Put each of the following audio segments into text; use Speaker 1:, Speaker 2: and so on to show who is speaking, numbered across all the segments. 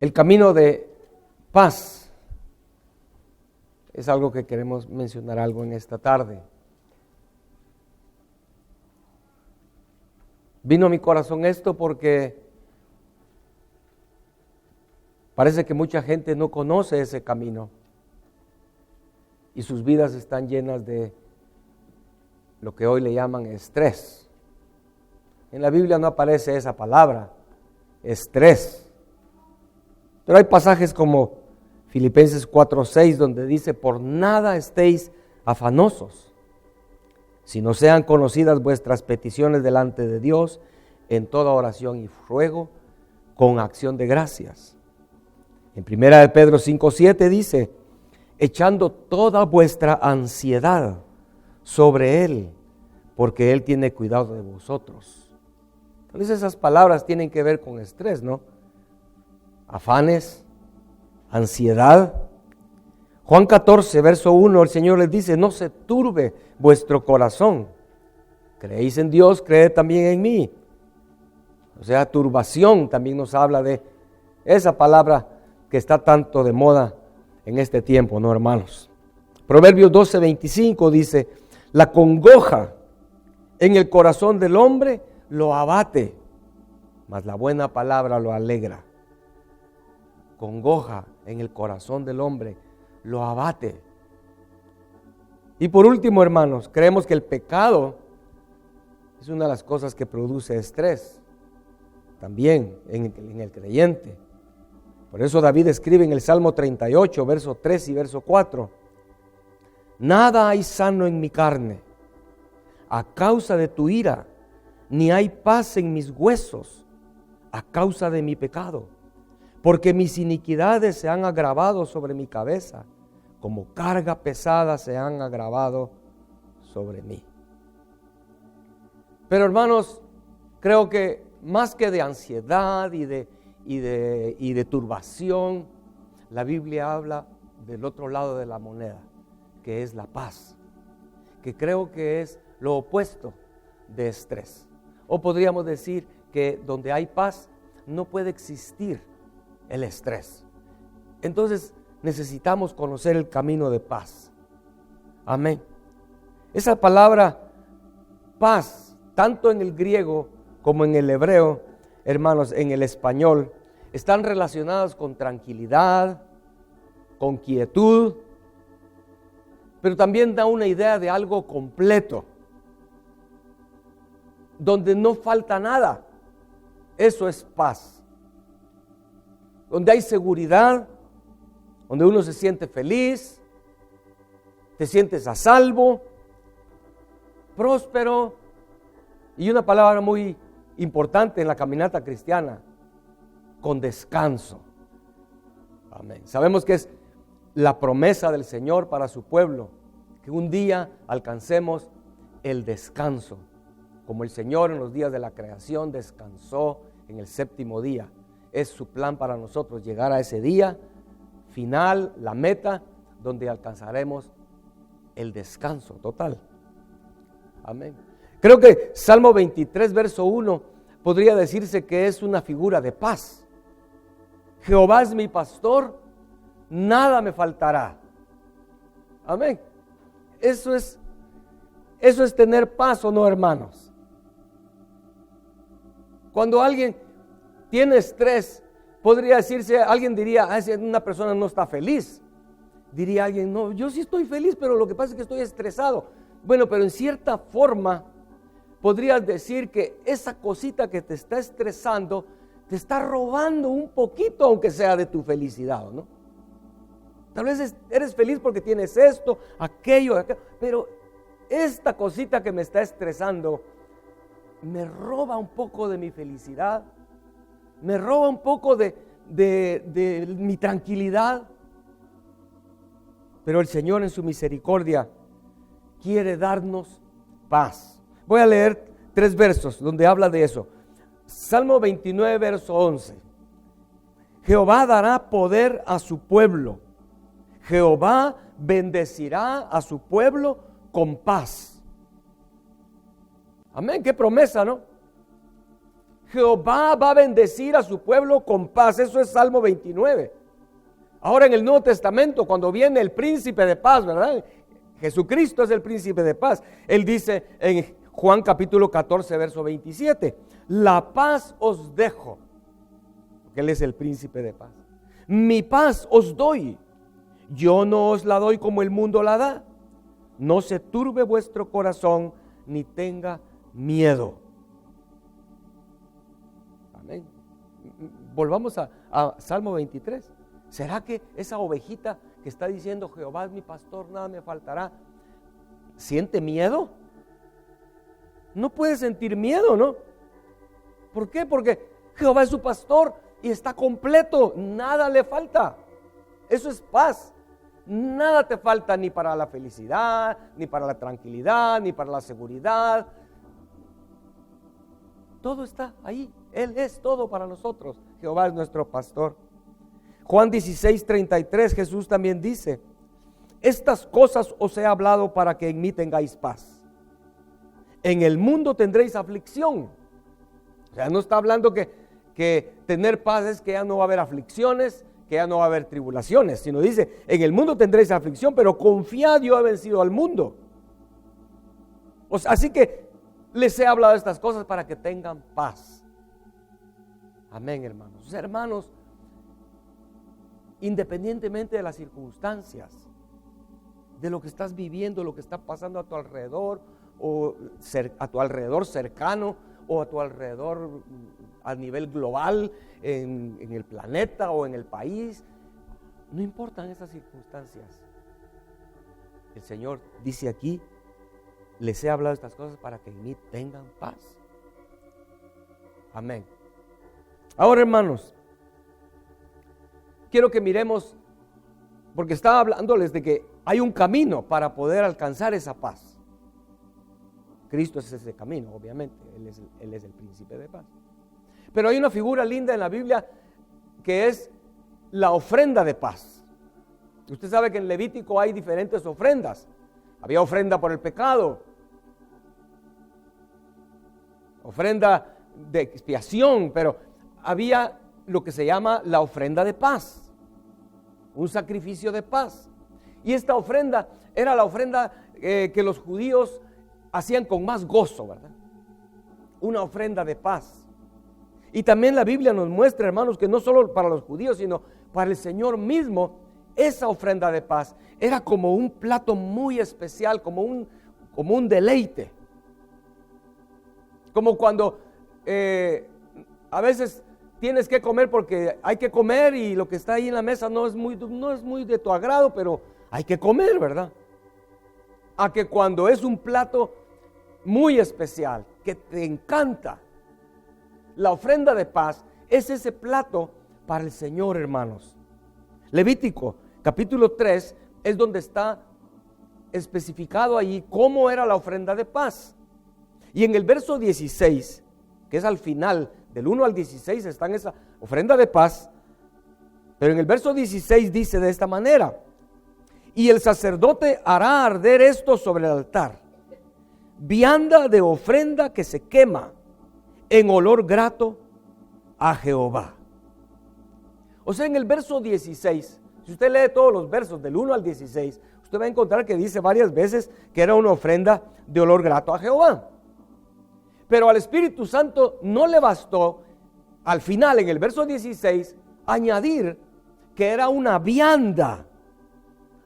Speaker 1: El camino de paz es algo que queremos mencionar algo en esta tarde. Vino a mi corazón esto porque parece que mucha gente no conoce ese camino y sus vidas están llenas de lo que hoy le llaman estrés. En la Biblia no aparece esa palabra, estrés. Pero hay pasajes como Filipenses 4:6 donde dice: por nada estéis afanosos, sino sean conocidas vuestras peticiones delante de Dios en toda oración y ruego con acción de gracias. En 1 de Pedro 5:7 dice: echando toda vuestra ansiedad sobre Él, porque Él tiene cuidado de vosotros. Entonces esas palabras tienen que ver con estrés, ¿no? Afanes, ansiedad. Juan 14, verso 1, el Señor les dice: no se turbe vuestro corazón. Creéis en Dios, creed también en mí. O sea, turbación también nos habla de esa palabra que está tanto de moda en este tiempo, ¿no, hermanos? Proverbios 12:25 dice: la congoja en el corazón del hombre lo abate, mas la buena palabra lo alegra. Congoja en el corazón del hombre lo abate. Y por último, hermanos, creemos que el pecado es una de las cosas que produce estrés también en el creyente. Por eso David escribe en el Salmo 38, verso 3 y verso 4: nada hay sano en mi carne a causa de tu ira, ni hay paz en mis huesos a causa de mi pecado. Porque mis iniquidades se han agravado sobre mi cabeza, como carga pesada se han agravado sobre mí. Pero hermanos, creo que más que de ansiedad y de turbación, la Biblia habla del otro lado de la moneda, que es la paz, que creo que es lo opuesto de estrés. O podríamos decir que donde hay paz no puede existir el estrés. Entonces necesitamos conocer el camino de paz. Amén. Esa palabra paz, tanto en el griego como en el hebreo, hermanos, en el español, están relacionadas con tranquilidad, con quietud, pero también da una idea de algo completo, donde no falta nada. Eso es paz. Donde hay seguridad, donde uno se siente feliz, te sientes a salvo, próspero, y una palabra muy importante en la caminata cristiana: con descanso. Amén. Sabemos que es la promesa del Señor para su pueblo, que un día alcancemos el descanso, como el Señor en los días de la creación descansó en el séptimo día. Es su plan para nosotros llegar a ese día final, la meta, donde alcanzaremos el descanso total. Amén. Creo que Salmo 23, verso 1, podría decirse que es una figura de paz. Jehová es mi pastor, nada me faltará. Amén. Eso es tener paz, ¿o no, hermanos? Cuando alguien tiene estrés, podría decirse, alguien diría: una persona no está feliz. Diría alguien: no, yo sí estoy feliz, pero lo que pasa es que estoy estresado. Bueno, pero en cierta forma podrías decir que esa cosita que te está estresando te está robando un poquito, aunque sea de tu felicidad, ¿no? Tal vez eres feliz porque tienes esto, aquello, pero esta cosita que me está estresando me roba un poco de mi felicidad, me roba un poco de mi tranquilidad. Pero el Señor en su misericordia quiere darnos paz. Voy a leer 3 versos donde habla de eso. Salmo 29, verso 11. Jehová dará poder a su pueblo. Jehová bendecirá a su pueblo con paz. Amén, qué promesa, ¿no? Jehová va a bendecir a su pueblo con paz. Eso es Salmo 29. Ahora en el Nuevo Testamento, cuando viene el príncipe de paz, ¿verdad? Jesucristo es el príncipe de paz. Él dice en Juan capítulo 14, verso 27, la paz os dejo, porque Él es el príncipe de paz. Mi paz os doy, yo no os la doy como el mundo la da. No se turbe vuestro corazón, ni tenga miedo. Amén. Volvamos a Salmo 23. ¿Será que esa ovejita que está diciendo Jehová es mi pastor, nada me faltará, siente miedo? No puede sentir miedo, ¿no? ¿Por qué? Porque Jehová es su pastor y está completo, nada le falta. Eso es paz. Nada te falta ni para la felicidad, ni para la tranquilidad, ni para la seguridad. Todo está ahí. Él es todo para nosotros. Jehová es nuestro pastor. Juan 16:33, Jesús también dice, estas cosas os he hablado para que en mí tengáis paz. En el mundo tendréis aflicción. O sea, no está hablando que tener paz es que ya no va a haber aflicciones, que ya no va a haber tribulaciones, sino dice, en el mundo tendréis aflicción, pero confiad, yo he vencido al mundo. O sea, así que les he hablado de estas cosas para que tengan paz. Amén, hermanos. Hermanos, independientemente de las circunstancias, de lo que estás viviendo, lo que está pasando a tu alrededor, o a tu alrededor cercano, o a tu alrededor a nivel global, en el planeta o en el país, no importan esas circunstancias. El Señor dice aquí, les he hablado estas cosas para que en mí tengan paz. Amén. Ahora, hermanos, quiero que miremos, porque estaba hablándoles de que hay un camino para poder alcanzar esa paz. Cristo es ese camino, obviamente, Él es el príncipe de paz. Pero hay una figura linda en la Biblia que es la ofrenda de paz. Usted sabe que en Levítico hay diferentes ofrendas. Había ofrenda por el pecado, ofrenda de expiación, pero había lo que se llama la ofrenda de paz, un sacrificio de paz. Y esta ofrenda era la ofrenda que los judíos hacían con más gozo, ¿verdad? Una ofrenda de paz. Y también la Biblia nos muestra, hermanos, que no solo para los judíos, sino para el Señor mismo, esa ofrenda de paz era como un plato muy especial, como un deleite. Como cuando a veces tienes que comer porque hay que comer y lo que está ahí en la mesa no es muy de tu agrado, pero hay que comer, ¿verdad? A que cuando es un plato muy especial, que te encanta, la ofrenda de paz es ese plato para el Señor, hermanos. Levítico capítulo 3 es donde está especificado ahí cómo era la ofrenda de paz. Y en el verso 16, que es al final, del 1 al 16 está en esa ofrenda de paz, pero en el verso 16 dice de esta manera: y el sacerdote hará arder esto sobre el altar, vianda de ofrenda que se quema en olor grato a Jehová. O sea, en el verso 16, si usted lee todos los versos del 1 al 16, usted va a encontrar que dice varias veces que era una ofrenda de olor grato a Jehová. Pero al Espíritu Santo no le bastó, al final, en el verso 16, añadir que era una vianda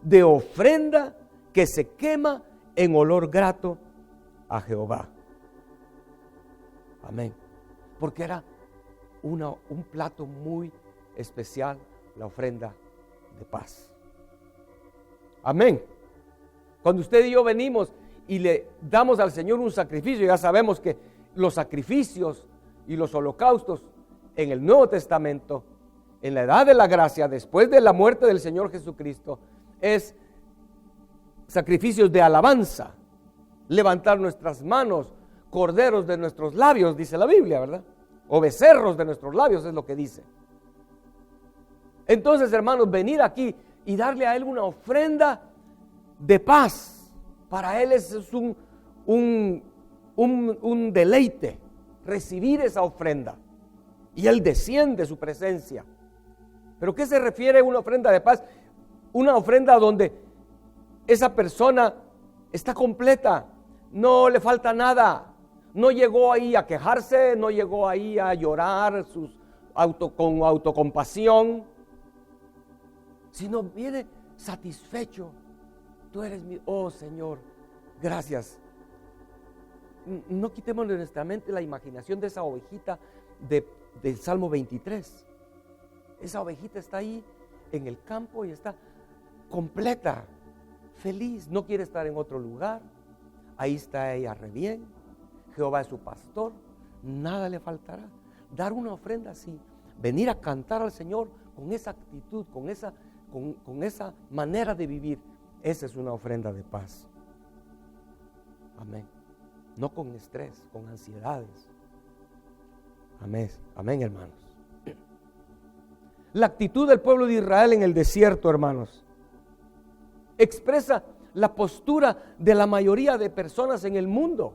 Speaker 1: de ofrenda que se quema en olor grato a Jehová. Amén. Porque era un plato muy especial, la ofrenda de paz. Amén. Cuando usted y yo venimos y le damos al Señor un sacrificio, ya sabemos que los sacrificios y los holocaustos en el Nuevo Testamento, en la edad de la gracia, después de la muerte del Señor Jesucristo, es sacrificios de alabanza, levantar nuestras manos, corderos de nuestros labios, dice la Biblia, ¿verdad? O becerros de nuestros labios es lo que dice. Entonces, hermanos, venir aquí y darle a Él una ofrenda de paz, para Él es un deleite, recibir esa ofrenda. Y Él desciende su presencia. ¿Pero qué se refiere a una ofrenda de paz? Una ofrenda donde esa persona está completa, no le falta nada. No llegó ahí a quejarse, no llegó ahí a llorar con autocompasión, sino viene satisfecho. Tú eres mi, oh Señor, gracias. No quitemos de nuestra mente la imaginación de esa ovejita del Salmo 23. Esa ovejita está ahí en el campo y está completa, feliz, no quiere estar en otro lugar. Ahí está ella re bien. Jehová es su pastor, nada le faltará. Dar una ofrenda así, venir a cantar al Señor con esa actitud, con esa manera de vivir, esa es una ofrenda de paz. Amén. No con estrés, con ansiedades. Amén, amén, hermanos. La actitud del pueblo de Israel en el desierto, hermanos, expresa la postura de la mayoría de personas en el mundo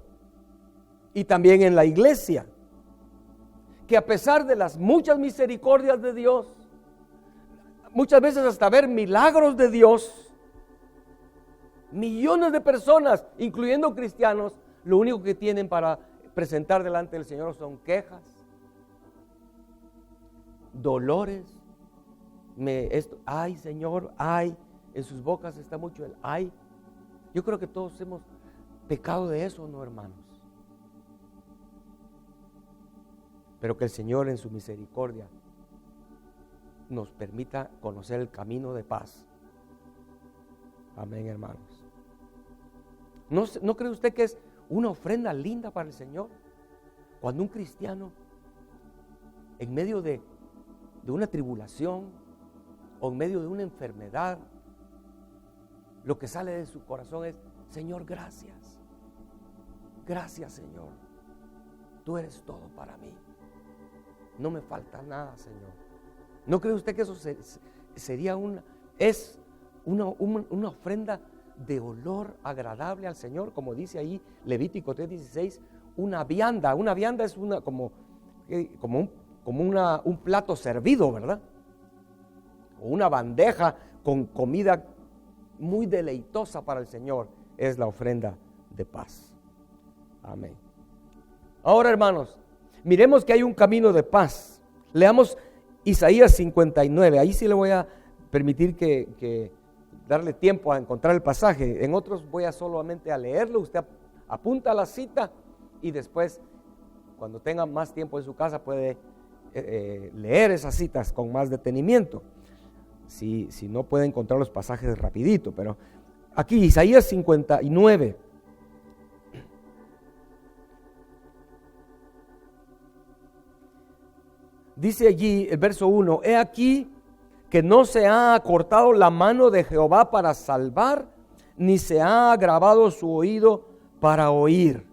Speaker 1: y también en la iglesia, que a pesar de las muchas misericordias de Dios, muchas veces hasta ver milagros de Dios, millones de personas, incluyendo cristianos, lo único que tienen para presentar delante del Señor son quejas, dolores. Ay, Señor, ay, en sus bocas está mucho el ay. Yo creo que todos hemos pecado de eso, ¿no, hermanos? Pero que el Señor en su misericordia nos permita conocer el camino de paz. Amén, hermanos. ¿No cree usted que es una ofrenda linda para el Señor? Cuando un cristiano, en medio de una tribulación o en medio de una enfermedad, lo que sale de su corazón es: Señor, gracias. Gracias, Señor. Tú eres todo para mí. No me falta nada, Señor. ¿No cree usted que eso sería una ofrenda de olor agradable al Señor? Como dice ahí Levítico 3:16, una vianda. Una vianda es como un plato servido, ¿verdad? O una bandeja con comida muy deleitosa para el Señor. Es la ofrenda de paz. Amén. Ahora, hermanos, miremos que hay un camino de paz. Leamos Isaías 59. Ahí sí le voy a permitir que darle tiempo a encontrar el pasaje. En otros voy a solamente a leerlo. Usted apunta la cita y después, cuando tenga más tiempo en su casa, puede leer esas citas con más detenimiento. Si no puede encontrar los pasajes rapidito, pero aquí Isaías 59. Dice allí el verso 1: He aquí que no se ha acortado la mano de Jehová para salvar, ni se ha agravado su oído para oír.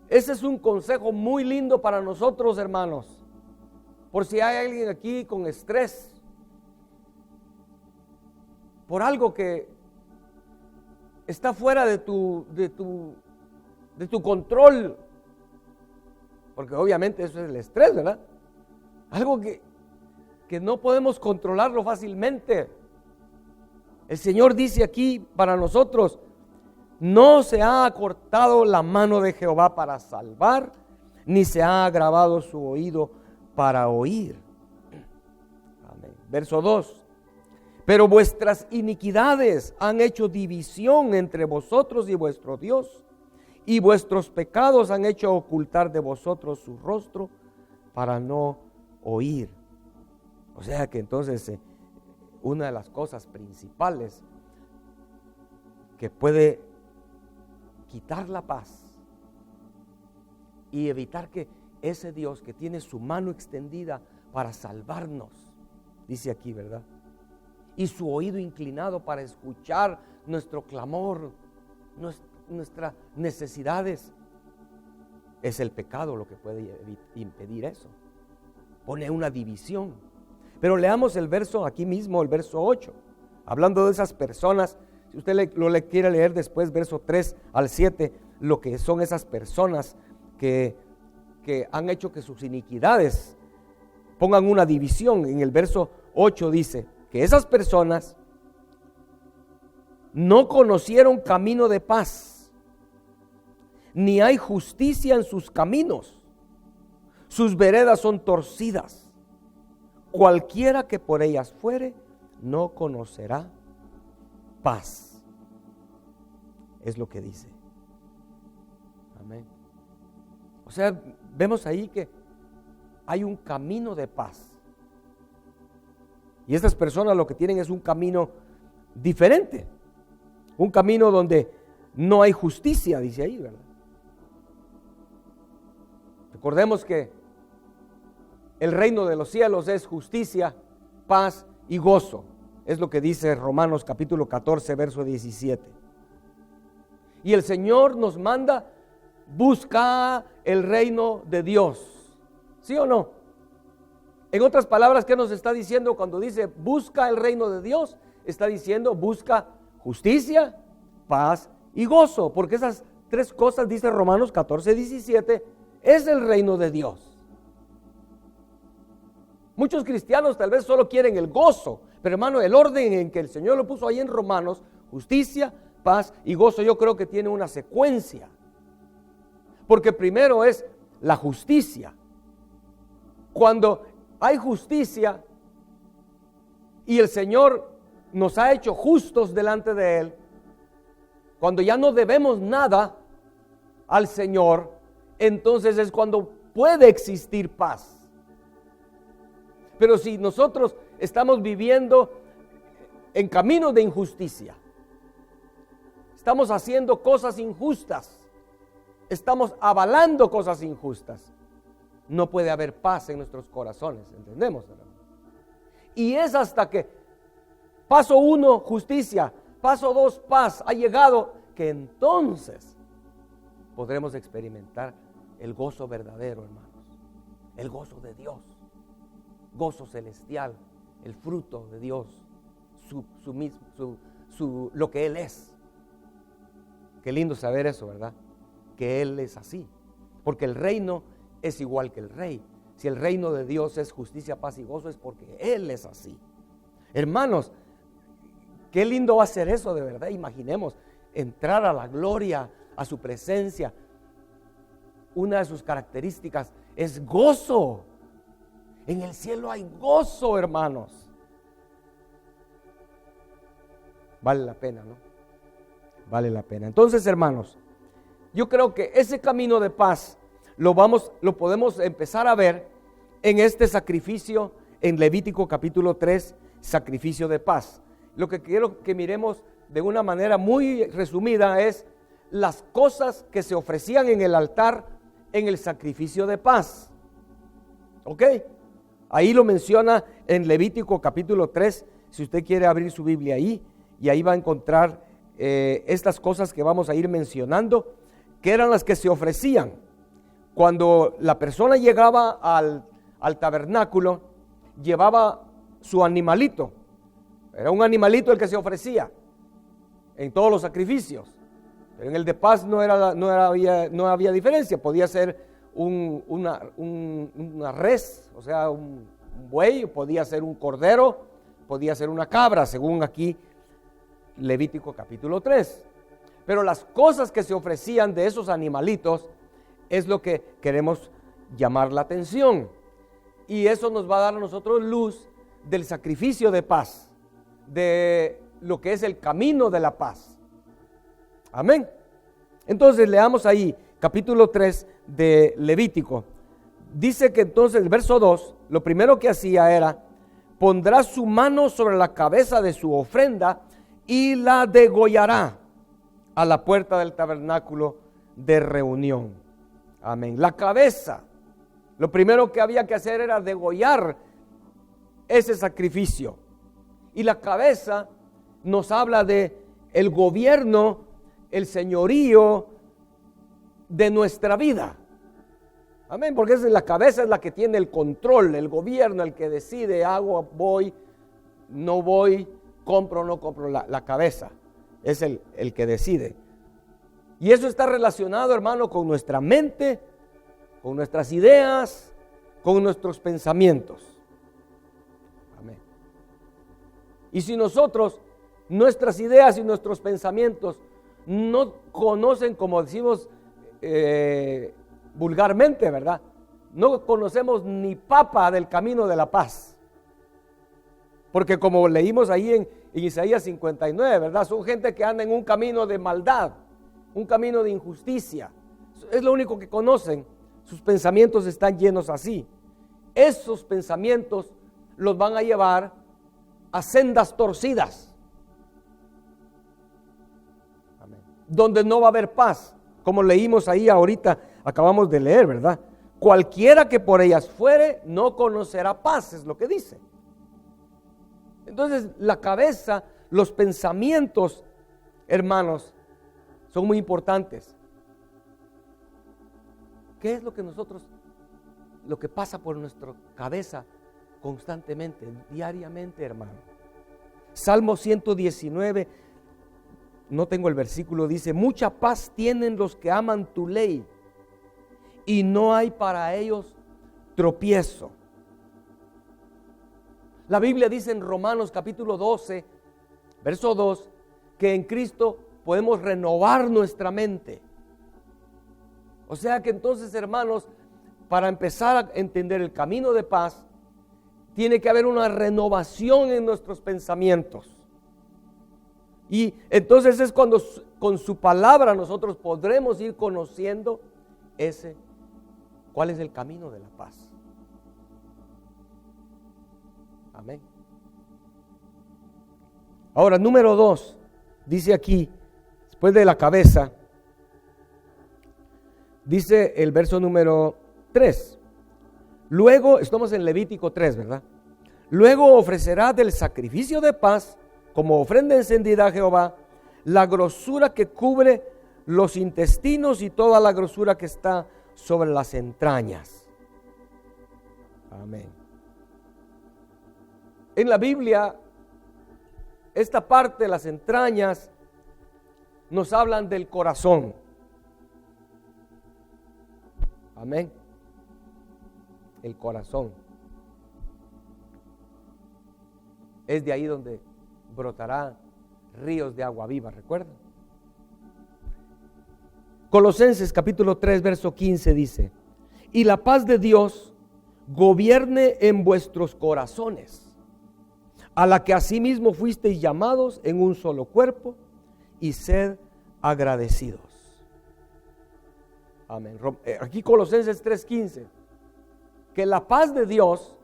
Speaker 1: Ese es un consejo muy lindo para nosotros, hermanos. Por si hay alguien aquí con estrés, por algo que está fuera de tu control, porque obviamente eso es el estrés, ¿verdad? Algo que no podemos controlarlo fácilmente. El Señor dice aquí para nosotros: no se ha acortado la mano de Jehová para salvar, ni se ha agravado su oído para oír. Amén. Verso 2: Pero vuestras iniquidades han hecho división entre vosotros y vuestro Dios, y vuestros pecados han hecho ocultar de vosotros su rostro para no oír. O sea que entonces una de las cosas principales que puede quitar la paz y evitar que ese Dios que tiene su mano extendida para salvarnos, dice aquí, ¿verdad?, y su oído inclinado para escuchar nuestro clamor, nuestras necesidades, es el pecado lo que puede impedir eso. Pone una división. Pero leamos el verso aquí mismo, el verso 8, hablando de esas personas. Si usted lo quiere leer después, verso 3 al 7, lo que son esas personas que que han hecho que sus iniquidades pongan una división. En el verso 8 dice que esas personas no conocieron camino de paz, ni hay justicia en sus caminos. Sus veredas son torcidas. Cualquiera que por ellas fuere, no conocerá paz. Es lo que dice. Amén. O sea, vemos ahí que hay un camino de paz. Y estas personas lo que tienen es un camino diferente. Un camino donde no hay justicia, dice ahí, ¿verdad? Recordemos que el reino de los cielos es justicia, paz y gozo. Es lo que dice Romanos capítulo 14, verso 17. Y el Señor nos manda buscar el reino de Dios. ¿Sí o no? En otras palabras, ¿qué nos está diciendo cuando dice busca el reino de Dios? Está diciendo busca justicia, paz y gozo. Porque esas tres cosas, dice Romanos 14, 17, es el reino de Dios. Muchos cristianos tal vez solo quieren el gozo, pero hermano, el orden en que el Señor lo puso ahí en Romanos, justicia, paz y gozo, yo creo que tiene una secuencia. Porque primero es la justicia. Cuando hay justicia y el Señor nos ha hecho justos delante de Él, cuando ya no debemos nada al Señor, entonces es cuando puede existir paz. Pero si nosotros estamos viviendo en caminos de injusticia, estamos haciendo cosas injustas, estamos avalando cosas injustas, no puede haber paz en nuestros corazones, ¿entendemos? Y es hasta que paso 1, justicia, paso 2, paz, ha llegado, que entonces podremos experimentar el gozo verdadero, hermanos, el gozo de Dios. Gozo celestial, el fruto de Dios, lo que Él es. Qué lindo saber eso, ¿verdad? Que Él es así. Porque el reino es igual que el rey. Si el reino de Dios es justicia, paz y gozo, es porque Él es así. Hermanos, qué lindo va a ser eso de verdad. Imaginemos entrar a la gloria, a su presencia. Una de sus características es gozo. En el cielo hay gozo, hermanos. Vale la pena, ¿no? Vale la pena. Entonces, hermanos, yo creo que ese camino de paz lo podemos empezar a ver en este sacrificio en Levítico capítulo 3, sacrificio de paz. Lo que quiero que miremos de una manera muy resumida es las cosas que se ofrecían en el altar en el sacrificio de paz. ¿Ok? Ahí lo menciona en Levítico capítulo 3, si usted quiere abrir su Biblia ahí, y ahí va a encontrar estas cosas que vamos a ir mencionando, que eran las que se ofrecían. Cuando la persona llegaba al tabernáculo, llevaba su animalito. Era un animalito el que se ofrecía en todos los sacrificios. Pero en el de paz no había diferencia, podía ser una res, o sea, un buey, podía ser un cordero, podía ser una cabra, según aquí Levítico capítulo 3. Pero las cosas que se ofrecían de esos animalitos es lo que queremos llamar la atención. Y eso nos va a dar a nosotros luz del sacrificio de paz, de lo que es el camino de la paz. Amén. Entonces leamos ahí capítulo 3 de Levítico. Dice que entonces el verso 2, lo primero que hacía era, pondrá su mano sobre la cabeza de su ofrenda y la degollará a la puerta del tabernáculo de reunión. Amén. La cabeza, lo primero que había que hacer era degollar ese sacrificio. Y la cabeza nos habla de el gobierno, el señorío de nuestra vida. Amén, porque la cabeza es la que tiene el control, el gobierno, el que decide, hago, voy, no voy, compro o no compro. La cabeza es el que decide. Y eso está relacionado, hermano, con nuestra mente, con nuestras ideas, con nuestros pensamientos. Amén. Y si nosotros, nuestras ideas y nuestros pensamientos no conocen, como decimos vulgarmente, ¿verdad? No conocemos ni papa del camino de la paz. Porque como leímos ahí en Isaías 59, ¿verdad? Son gente que anda en un camino de maldad, un camino de injusticia. Es lo único que conocen. Sus pensamientos están llenos así. Esos pensamientos los van a llevar a sendas torcidas. Amén. Donde no va a haber paz. Como leímos ahí ahorita, acabamos de leer, ¿verdad? Cualquiera que por ellas fuere, no conocerá paz, es lo que dice. Entonces, la cabeza, los pensamientos, hermanos, son muy importantes. ¿Qué es lo que pasa por nuestra cabeza constantemente, diariamente, hermano? Salmo 119, no tengo el versículo, dice: mucha paz tienen los que aman tu ley, y no hay para ellos tropiezo. La Biblia dice en Romanos capítulo 12, verso 2, que en Cristo podemos renovar nuestra mente. O sea que entonces, hermanos, para empezar a entender el camino de paz, tiene que haber una renovación en nuestros pensamientos. Y entonces es cuando con su palabra nosotros podremos ir conociendo cuál es el camino de la paz. Amén. Ahora, número 2, dice aquí, después de la cabeza, dice el verso número 3. Luego, estamos en Levítico 3, ¿verdad? Luego ofrecerá del sacrificio de paz, como ofrenda encendida a Jehová, la grosura que cubre los intestinos y toda la grosura que está sobre las entrañas. Amén. En la Biblia, esta parte de las entrañas nos hablan del corazón. Amén. El corazón. Es de ahí donde brotarán ríos de agua viva, ¿recuerdan? Colosenses capítulo 3, verso 15 dice: y la paz de Dios gobierne en vuestros corazones, a la que asimismo fuisteis llamados en un solo cuerpo, y sed agradecidos. Amén. Aquí Colosenses 3:15, que la paz de Dios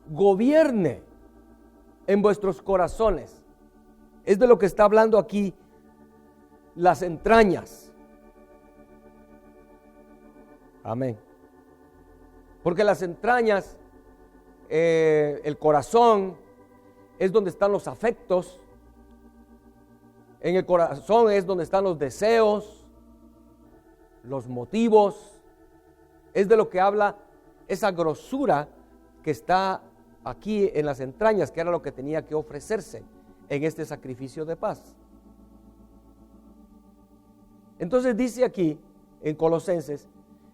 Speaker 1: gobierne en vuestros corazones. Es de lo que está hablando aquí las entrañas. Amén. Porque las entrañas, el corazón, es donde están los afectos. En el corazón es donde están los deseos, los motivos. Es de lo que habla esa grosura que está aquí en las entrañas, que era lo que tenía que ofrecerse en este sacrificio de paz. Entonces dice aquí en Colosenses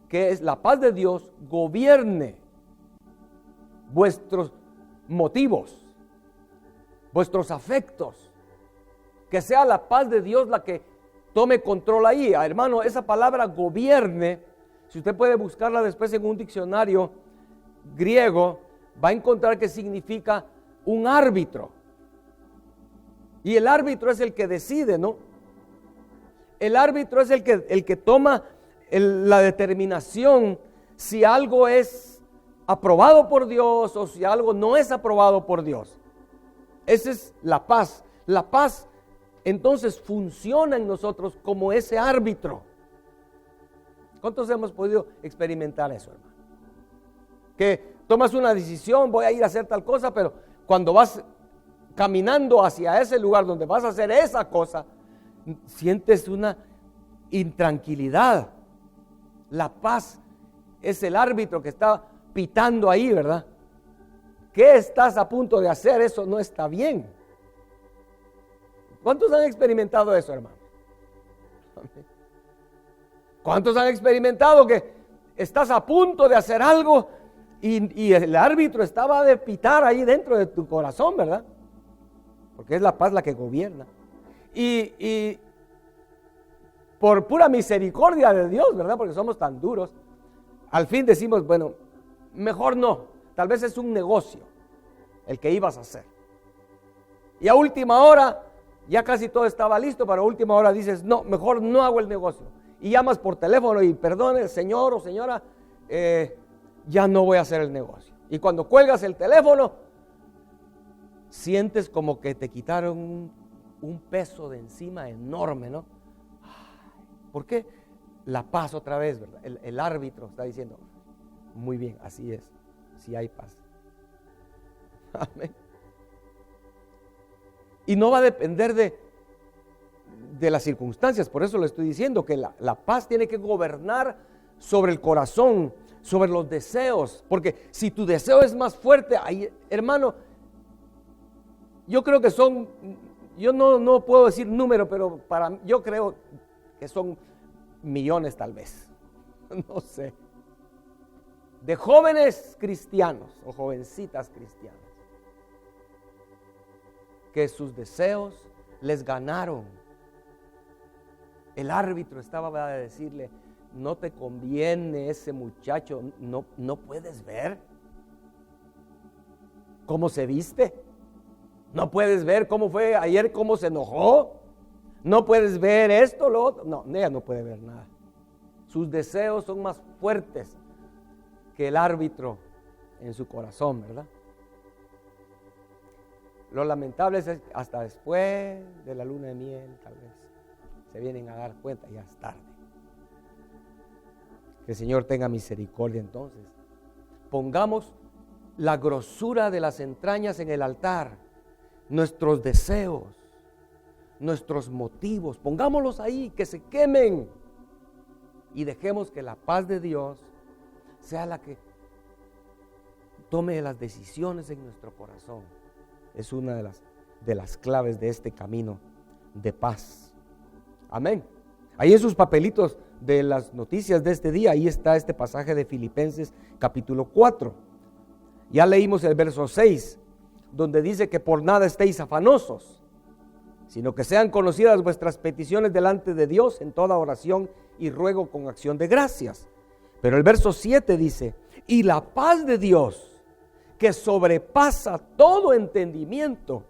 Speaker 1: que es la paz de Dios gobierne vuestros motivos, vuestros afectos, que sea la paz de Dios la que tome control ahí. Hermano, esa palabra gobierne, si usted puede buscarla después en un diccionario griego, va a encontrar que significa un árbitro. Y el árbitro es el que decide, ¿no? El árbitro es el que toma la determinación si algo es aprobado por Dios o si algo no es aprobado por Dios. Esa es la paz. La paz entonces funciona en nosotros como ese árbitro. ¿Cuántos hemos podido experimentar eso, hermano? Que tomas una decisión, voy a ir a hacer tal cosa, pero cuando vas caminando hacia ese lugar donde vas a hacer esa cosa, sientes una intranquilidad. La paz es el árbitro que está pitando ahí, ¿verdad? ¿Qué estás a punto de hacer? Eso no está bien. ¿Cuántos han experimentado eso, hermano? ¿Cuántos han experimentado que estás a punto de hacer algo y el árbitro estaba de pitar ahí dentro de tu corazón, ¿verdad? Porque es la paz la que gobierna. Y por pura misericordia de Dios, ¿verdad? Porque somos tan duros, al fin decimos, bueno, mejor no, tal vez es un negocio el que ibas a hacer. Y a última hora, ya casi todo estaba listo, pero a última hora dices, no, mejor no hago el negocio. Y llamas por teléfono y perdone, señor o señora, ya no voy a hacer el negocio. Y cuando cuelgas el teléfono, sientes como que te quitaron un peso de encima enorme, ¿no? ¿Por qué? La paz otra vez, ¿verdad? El árbitro está diciendo, muy bien, así es, sí hay paz. Amén. Y no va a depender de las circunstancias, por eso le estoy diciendo que la paz tiene que gobernar sobre el corazón, sobre los deseos, porque si tu deseo es más fuerte, ahí, hermano, yo creo que son, yo no puedo decir número, pero yo creo que son millones tal vez, no sé, de jóvenes cristianos o jovencitas cristianas, que sus deseos les ganaron. El árbitro estaba a decirle, no te conviene ese muchacho, no puedes ver cómo se viste, no puedes ver cómo fue ayer, cómo se enojó, no puedes ver esto, lo otro. No, ella no puede ver nada. Sus deseos son más fuertes que el árbitro en su corazón, ¿verdad? Lo lamentable es hasta después de la luna de miel, tal vez, se vienen a dar cuenta, ya es tarde. Que el Señor tenga misericordia entonces. Pongamos la grosura de las entrañas en el altar, nuestros deseos, nuestros motivos, pongámoslos ahí, que se quemen y dejemos que la paz de Dios sea la que tome las decisiones en nuestro corazón. Es una de las claves de este camino de paz. Amén. Ahí en sus papelitos de las noticias de este día, ahí está este pasaje de Filipenses capítulo 4. Ya leímos el verso 6, donde dice que por nada estéis afanosos, sino que sean conocidas vuestras peticiones delante de Dios en toda oración y ruego con acción de gracias. Pero el verso 7 dice, y la paz de Dios, que sobrepasa todo entendimiento,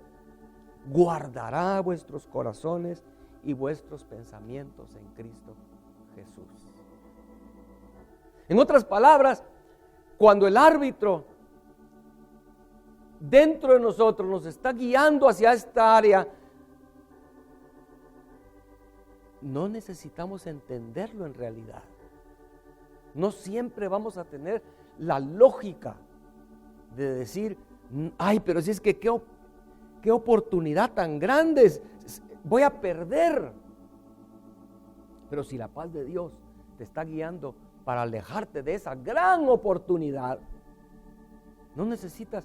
Speaker 1: guardará vuestros corazones y vuestros pensamientos en Cristo Jesús. En otras palabras, cuando el árbitro dentro de nosotros nos está guiando hacia esta área, no necesitamos entenderlo en realidad. No siempre vamos a tener la lógica de decir, ay, pero si es que qué oportunidad tan grande, voy a perder. Pero si la paz de Dios te está guiando para alejarte de esa gran oportunidad, no necesitas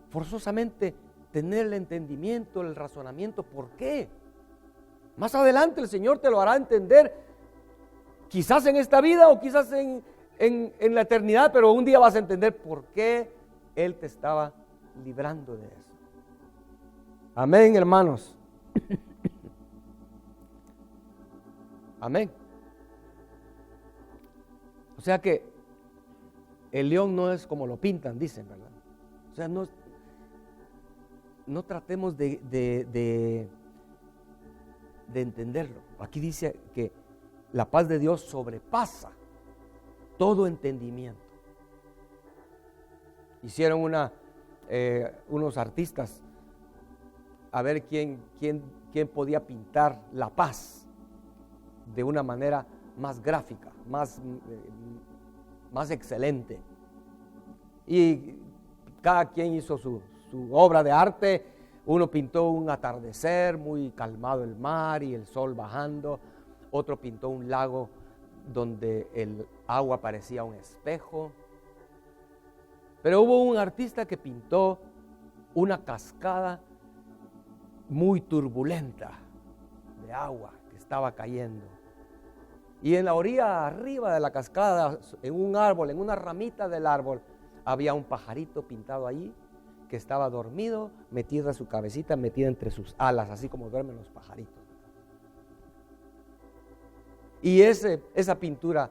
Speaker 1: forzosamente tener el entendimiento, el razonamiento. ¿Por qué? Más adelante el Señor te lo hará entender, quizás en esta vida o quizás en la eternidad, pero un día vas a entender por qué Él te estaba librando de eso. Amén, hermanos. Amén. O sea que el león no es como lo pintan, dicen, ¿verdad? O sea, no tratemos de entenderlo. Aquí dice que la paz de Dios sobrepasa todo entendimiento. Hicieron unos artistas a ver quién podía pintar la paz de una manera más gráfica, más excelente. Y cada quien hizo su obra de arte. Uno pintó un atardecer, muy calmado el mar y el sol bajando. Otro pintó un lago donde el agua parecía un espejo. Pero hubo un artista que pintó una cascada muy turbulenta de agua que estaba cayendo. Y en la orilla arriba de la cascada, en un árbol, en una ramita del árbol, había un pajarito pintado allí que estaba dormido, metida su cabecita, metida entre sus alas, así como duermen los pajaritos. Y esa pintura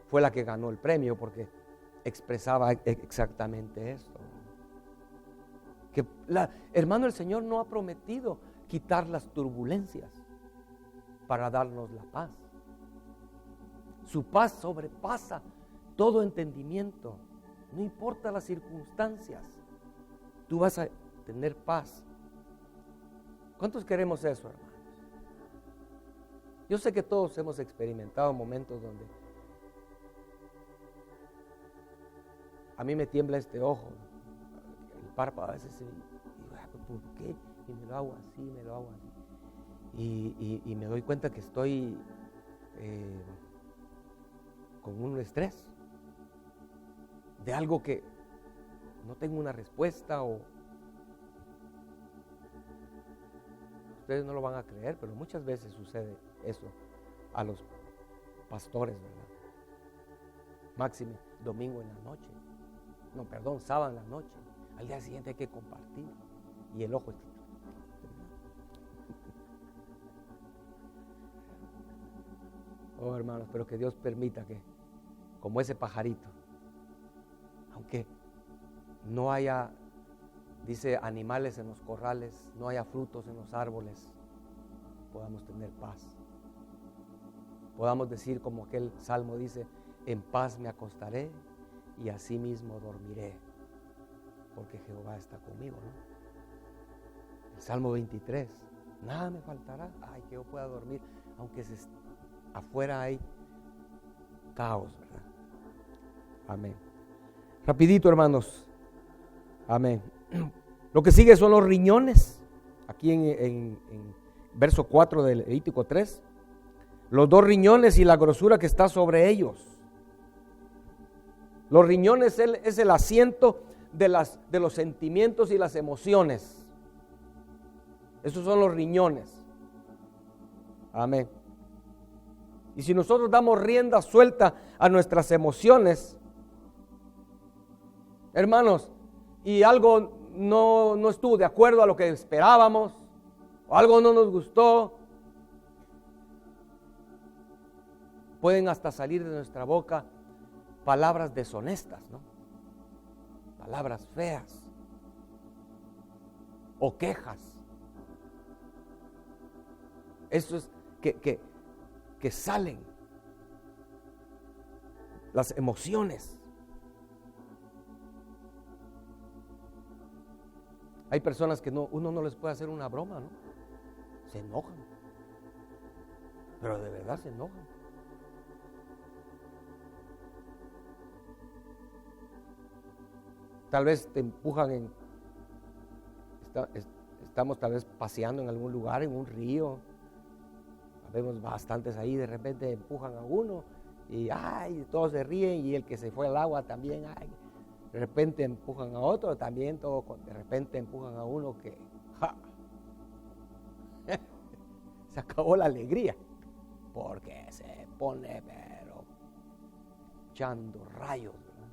Speaker 1: fue la que ganó el premio porque expresaba exactamente esto. Que hermano, el Señor no ha prometido quitar las turbulencias para darnos la paz. Su paz sobrepasa todo entendimiento. No importa las circunstancias, tú vas a tener paz. ¿Cuántos queremos eso, hermanos? Yo sé que todos hemos experimentado momentos donde a mí me tiembla este ojo, el párpado a veces, y digo, ¿por qué? Y me lo hago así, me lo hago así. Y me doy cuenta que estoy con un estrés de algo que no tengo una respuesta, o ustedes no lo van a creer, pero muchas veces sucede eso a los pastores, ¿verdad? Máxime domingo en la noche, sábado en la noche, al día siguiente hay que compartir y el ojo está. Oh, hermanos, pero que Dios permita que, como ese pajarito, aunque no haya, dice, animales en los corrales, no haya frutos en los árboles, podamos tener paz. Podamos decir como aquel salmo dice, en paz me acostaré y así mismo dormiré, porque Jehová está conmigo, ¿no? El Salmo 23, nada me faltará, que yo pueda dormir, aunque afuera hay caos, ¿verdad? Amén. Rapidito, hermanos. Amén. Lo que sigue son los riñones. Aquí en verso 4 del Levítico 3. Los 2 riñones y la grosura que está sobre ellos. Los riñones es el asiento de los sentimientos y las emociones. Esos son los riñones. Amén. Y si nosotros damos rienda suelta a nuestras emociones, hermanos, y algo no estuvo de acuerdo a lo que esperábamos, o algo no nos gustó, pueden hasta salir de nuestra boca palabras deshonestas, ¿no? Palabras feas o quejas. Eso es que salen las emociones. Hay personas que uno no les puede hacer una broma, ¿no? Se enojan, pero de verdad se enojan. Tal vez te empujan estamos tal vez paseando en algún lugar, en un río. Vemos bastantes ahí, de repente empujan a uno y todos se ríen, y el que se fue al agua también, de repente empujan a otro también, de repente empujan a uno que se acabó la alegría, porque se pone pero echando rayos, ¿verdad?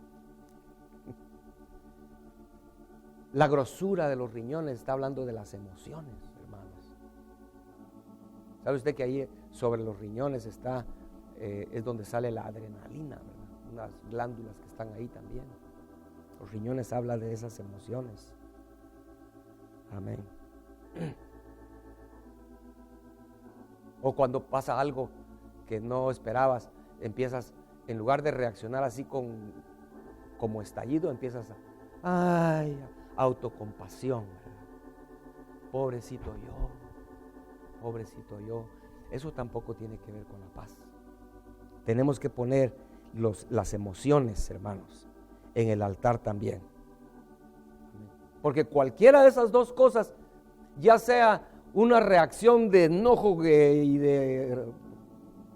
Speaker 1: La grosura de los riñones está hablando de las emociones, hermanos. ¿Sabe usted que ahí sobre los riñones es donde sale la adrenalina, ¿verdad? Unas glándulas que están ahí también. Los riñones hablan de esas emociones. Amén. O cuando pasa algo que no esperabas, empiezas, en lugar de reaccionar así como estallido, empiezas autocompasión, ¿verdad? Pobrecito yo. Eso tampoco tiene que ver con la paz. Tenemos que poner las emociones, hermanos, en el altar también. Porque cualquiera de esas dos cosas, ya sea una reacción de enojo y de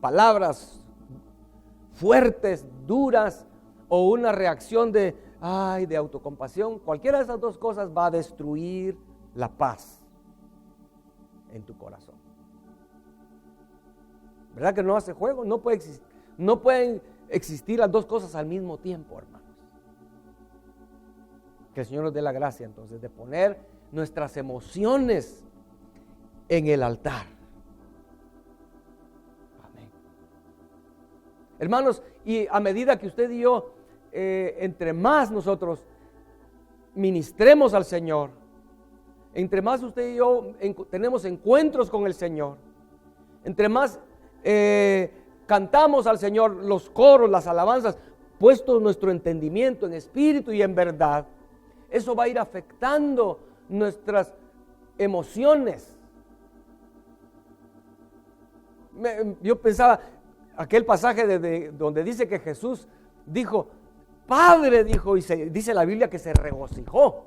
Speaker 1: palabras fuertes, duras, o una reacción de autocompasión, cualquiera de esas dos cosas va a destruir la paz en tu corazón. ¿Verdad que no hace juego? No pueden existir las dos cosas al mismo tiempo, hermanos. Que el Señor nos dé la gracia entonces de poner nuestras emociones en el altar. Amén. Hermanos, y a medida que usted y yo, entre más nosotros ministremos al Señor, entre más usted y yo tenemos encuentros con el Señor, entre más cantamos al Señor, los coros, las alabanzas, puesto nuestro entendimiento en espíritu y en verdad, eso va a ir afectando nuestras emociones. Yo pensaba, aquel pasaje donde dice que Jesús dijo, Padre, dijo, y dice la Biblia que se regocijó.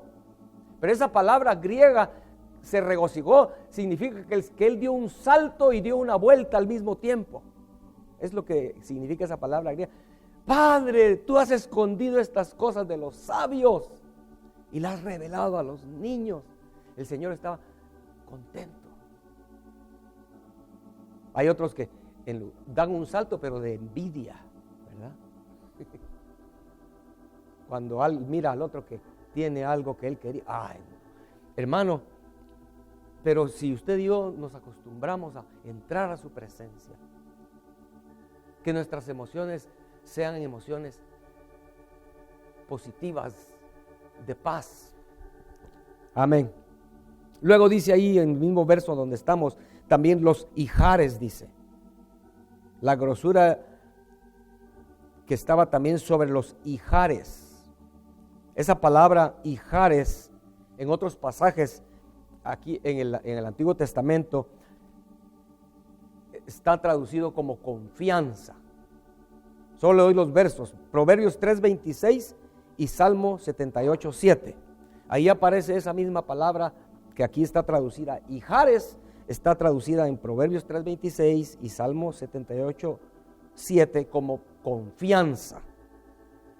Speaker 1: Pero esa palabra griega, se regocijó, significa que él dio un salto y dio una vuelta al mismo tiempo. Es lo que significa esa palabra griega. Padre, tú has escondido estas cosas de los sabios y las has revelado a los niños. El Señor estaba contento. Hay otros que dan un salto, pero de envidia, ¿verdad? Cuando mira al otro que tiene algo que él quería. Ay, hermano, pero si usted y yo nos acostumbramos a entrar a su presencia, que nuestras emociones sean emociones positivas, de paz. Amén. Luego dice ahí en el mismo verso donde estamos, también los ijares, dice. La grosura que estaba también sobre los ijares. Esa palabra ijares en otros pasajes aquí en el Antiguo Testamento está traducido como confianza. Solo doy los versos, Proverbios 3:26 y Salmo 78:7. Ahí aparece esa misma palabra que aquí está traducida. Ijares está traducida en Proverbios 3:26 y Salmo 78:7 como confianza.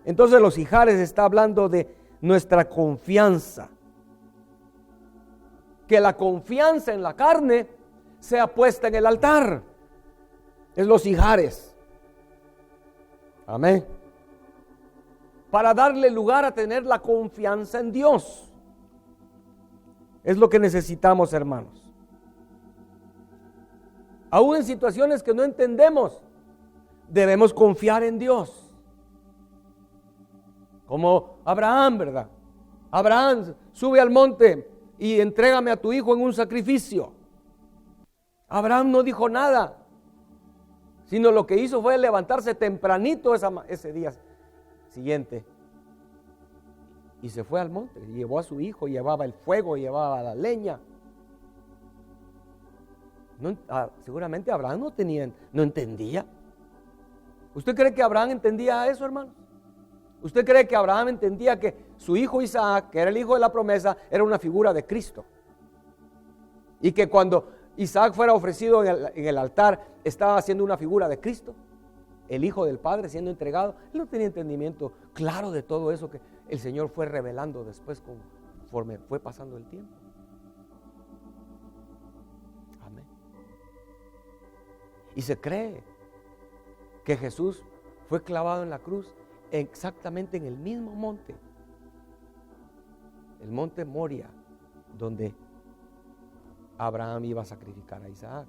Speaker 1: Entonces los ijares está hablando de nuestra confianza. Que la confianza en la carne sea puesta en el altar. Es los ijares. Amén. Para darle lugar a tener la confianza en Dios. Es lo que necesitamos, hermanos. Aún en situaciones que no entendemos, debemos confiar en Dios. Como Abraham, ¿verdad? Abraham, sube al monte y entrégame a tu hijo en un sacrificio. Abraham no dijo nada, sino lo que hizo fue levantarse tempranito ese día siguiente. Y se fue al monte, llevó a su hijo, llevaba el fuego, llevaba la leña. Seguramente Abraham no entendía. ¿Usted cree que Abraham entendía eso, hermano? ¿Usted cree que Abraham entendía que su hijo Isaac, que era el hijo de la promesa, era una figura de Cristo? Y que cuando Isaac fuera ofrecido en el altar, estaba haciendo una figura de Cristo, el hijo del Padre siendo entregado. Él no tenía entendimiento claro de todo eso que el Señor fue revelando después conforme fue pasando el tiempo. Amén. Y se cree que Jesús fue clavado en la cruz exactamente en el mismo monte, el monte Moria, donde Abraham iba a sacrificar a Isaac.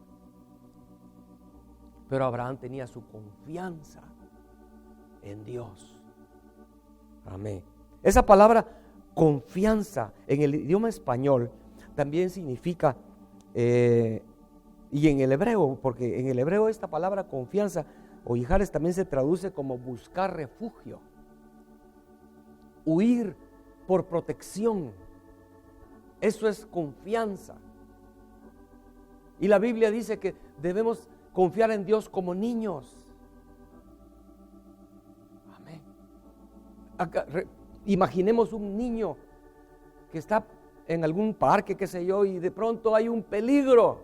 Speaker 1: Pero Abraham tenía su confianza en Dios. Amén. Esa palabra confianza en el idioma español también significa, y en el hebreo, porque en el hebreo esta palabra confianza o ijares también se traduce como buscar refugio, huir por protección. Eso es confianza. Y la Biblia dice que debemos confiar en Dios como niños. Amén. Imaginemos un niño que está en algún parque, qué sé yo, y de pronto hay un peligro,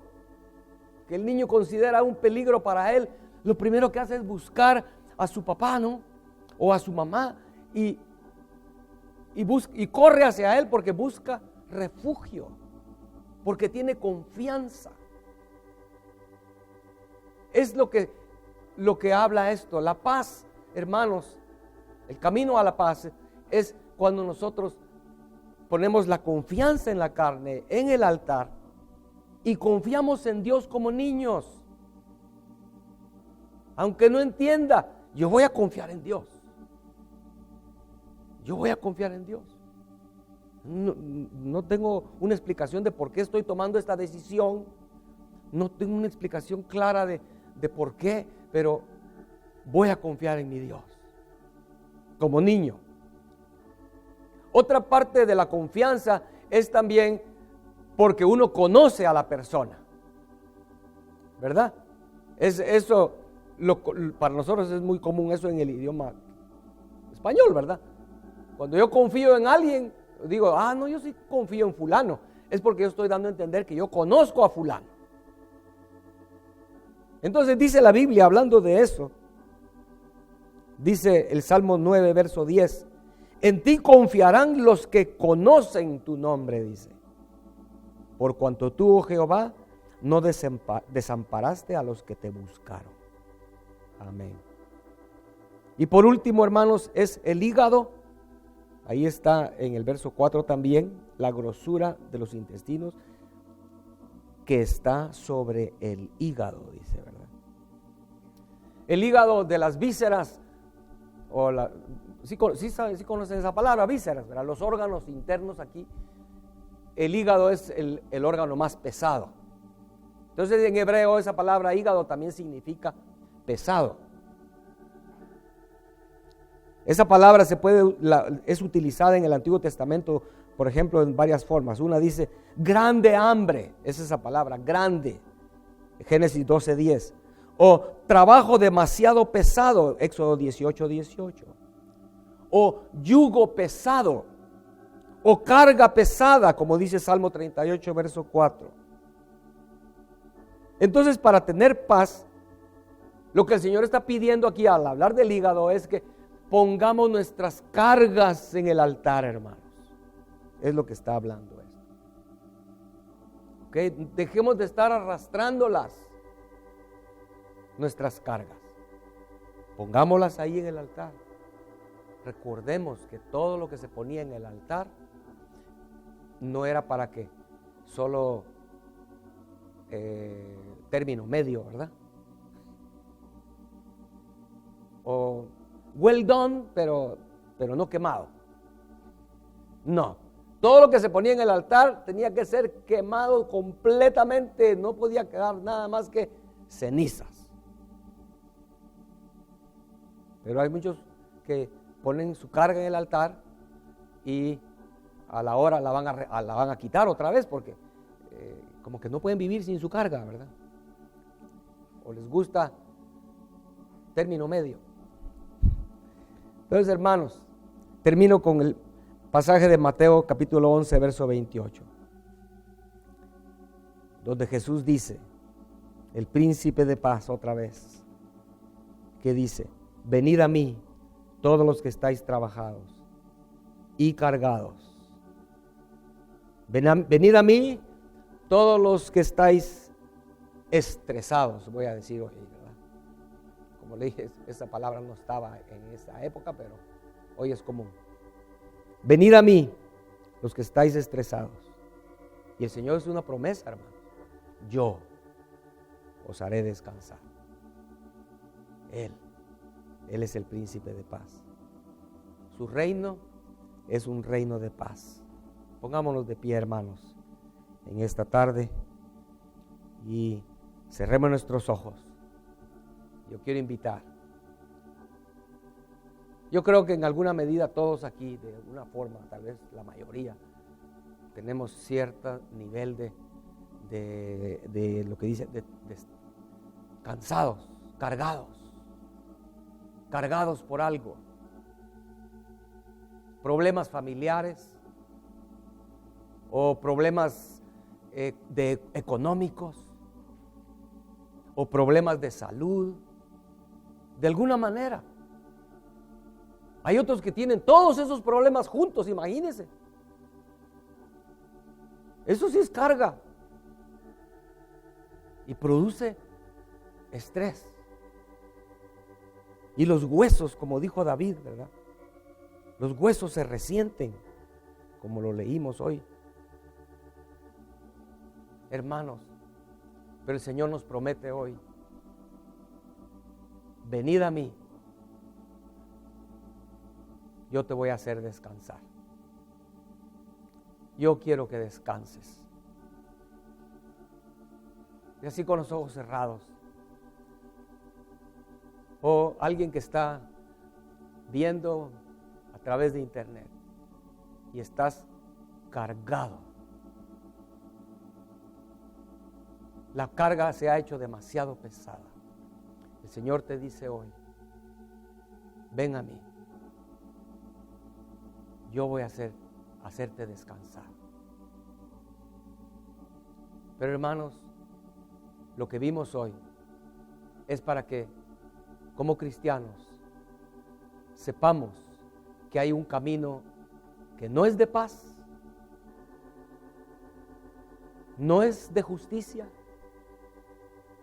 Speaker 1: que el niño considera un peligro para él. Lo primero que hace es buscar a su papá, ¿no? O a su mamá y corre hacia él porque busca refugio, porque tiene confianza. es lo que habla esto. La paz, hermanos, el camino a la paz es cuando nosotros ponemos la confianza en la carne, en el altar, y confiamos en Dios como niños. Aunque no entienda, yo voy a confiar en Dios. Yo voy a confiar en Dios. No tengo una explicación de por qué estoy tomando esta decisión. No tengo una explicación clara de por qué, pero voy a confiar en mi Dios. Como niño. Otra parte de la confianza es también porque uno conoce a la persona. ¿Verdad? Eso para nosotros es muy común eso en el idioma español, ¿verdad? Cuando yo confío en alguien, digo, no, yo sí confío en fulano. Es porque yo estoy dando a entender que yo conozco a fulano. Entonces dice la Biblia, hablando de eso, dice el Salmo 9, verso 10, en ti confiarán los que conocen tu nombre, dice. Por cuanto tú, oh Jehová, no desamparaste a los que te buscaron. Amén. Y por último, hermanos, es el hígado. Ahí está en el verso 4 también, la grosura de los intestinos que está sobre el hígado, dice, ¿verdad? El hígado de las vísceras, sí conocen esa palabra, vísceras, ¿verdad? Los órganos internos aquí. El hígado es el órgano más pesado. Entonces en hebreo esa palabra hígado también significa pesado. Esa palabra es utilizada en el Antiguo Testamento, por ejemplo, en varias formas. Una dice, grande hambre, es esa palabra, grande, Génesis 12:10. O trabajo demasiado pesado, Éxodo 18:18. O yugo pesado, o carga pesada, como dice Salmo 38, verso 4. Entonces, para tener paz, lo que el Señor está pidiendo aquí al hablar del hígado es que pongamos nuestras cargas en el altar, hermanos. Es lo que está hablando esto. ¿Okay? Dejemos de estar arrastrándolas, nuestras cargas. Pongámoslas ahí en el altar. Recordemos que todo lo que se ponía en el altar no era para que solo término medio, ¿verdad? O well done, pero no quemado. No, todo lo que se ponía en el altar tenía que ser quemado completamente, no podía quedar nada más que cenizas. Pero hay muchos que ponen su carga en el altar y a la hora la van a quitar otra vez porque como que no pueden vivir sin su carga, ¿verdad? O les gusta término medio. Entonces, hermanos, termino con el pasaje de Mateo capítulo 11, verso 28, donde Jesús dice, el príncipe de paz otra vez, que dice, venid a mí todos los que estáis trabajados y cargados. Venid a mí todos los que estáis estresados, voy a decir hoy, ¿verdad? Como le dije, esa palabra no estaba en esa época, pero hoy es común. Venid a mí los que estáis estresados. Y el Señor es una promesa, hermano. Yo os haré descansar. Él es el príncipe de paz. Su reino es un reino de paz. Pongámonos de pie, hermanos, en esta tarde y cerremos nuestros ojos. Yo quiero invitar. Yo creo que en alguna medida todos aquí, de alguna forma, tal vez la mayoría, tenemos cierto nivel de lo que dice, de cansados, cargados por algo. Problemas familiares o problemas económicos o problemas de salud. De alguna manera. Hay otros que tienen todos esos problemas juntos, imagínense. Eso sí es carga. Y produce estrés. Y los huesos, como dijo David, ¿verdad? Los huesos se resienten, como lo leímos hoy. Hermanos, pero el Señor nos promete hoy: venid a mí, yo te voy a hacer descansar. Yo quiero que descanses. Y así con los ojos cerrados. O alguien que está viendo a través de internet y estás cargado. La carga se ha hecho demasiado pesada. El Señor te dice hoy: ven a mí. Yo voy a hacerte descansar. Pero hermanos, lo que vimos hoy es para que, como cristianos, sepamos que hay un camino que no es de paz, no es de justicia,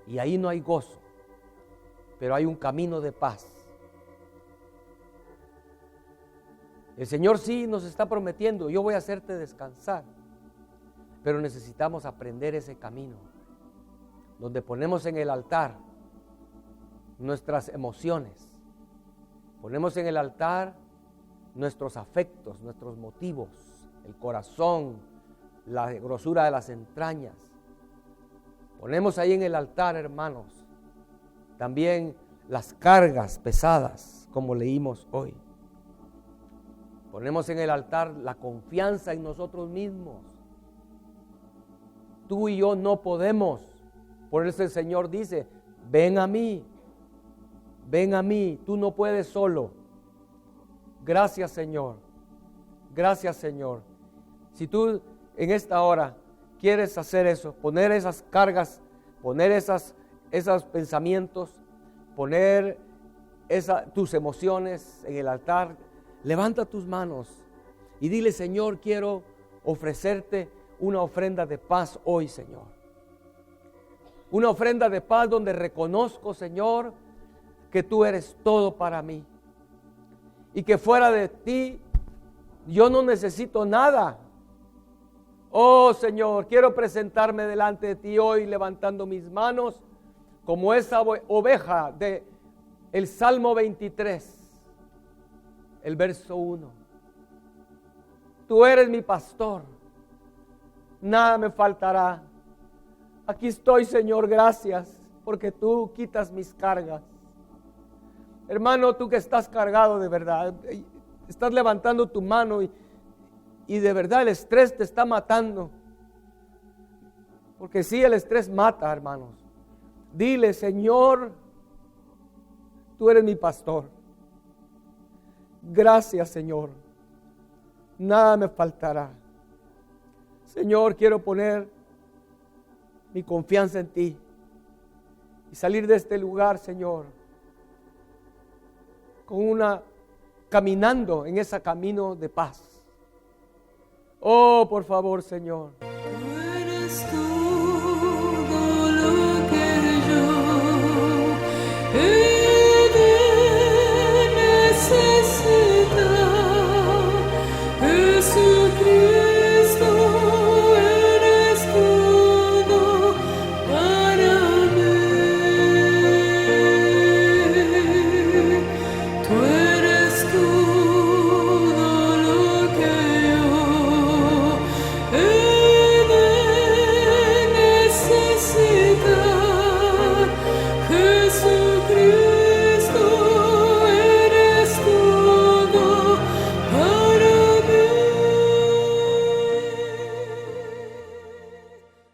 Speaker 1: y ahí no hay gozo, pero hay un camino de paz. El Señor sí nos está prometiendo: yo voy a hacerte descansar, pero necesitamos aprender ese camino, donde ponemos en el altar nuestras emociones, ponemos en el altar nuestros afectos, nuestros motivos, el corazón, la grosura de las entrañas. Ponemos ahí en el altar, hermanos, también las cargas pesadas, como leímos hoy. Ponemos en el altar la confianza en nosotros mismos. Tú y yo no podemos. Por eso el Señor dice: ven a mí, tú no puedes solo. Gracias, Señor. Gracias, Señor. Si tú en esta hora quieres hacer eso, poner esas cargas, poner esos pensamientos, poner tus emociones en el altar, levanta tus manos y dile: Señor, quiero ofrecerte una ofrenda de paz hoy, Señor. Una ofrenda de paz donde reconozco, Señor, que tú eres todo para mí. Y que fuera de ti yo no necesito nada. Oh, Señor, quiero presentarme delante de ti hoy levantando mis manos como esa oveja de el Salmo 23. El verso 1. Tú eres mi pastor, nada me faltará. Aquí estoy, Señor, gracias, porque tú quitas mis cargas. Hermano, tú que estás cargado de verdad, estás levantando tu mano y de verdad el estrés te está matando. Porque sí, el estrés mata, hermanos. Dile: Señor, tú eres mi pastor. Gracias, Señor. Nada me faltará. Señor, quiero poner mi confianza en ti y salir de este lugar, Señor, caminando en ese camino de paz. Oh, por favor, Señor.
Speaker 2: Tú eres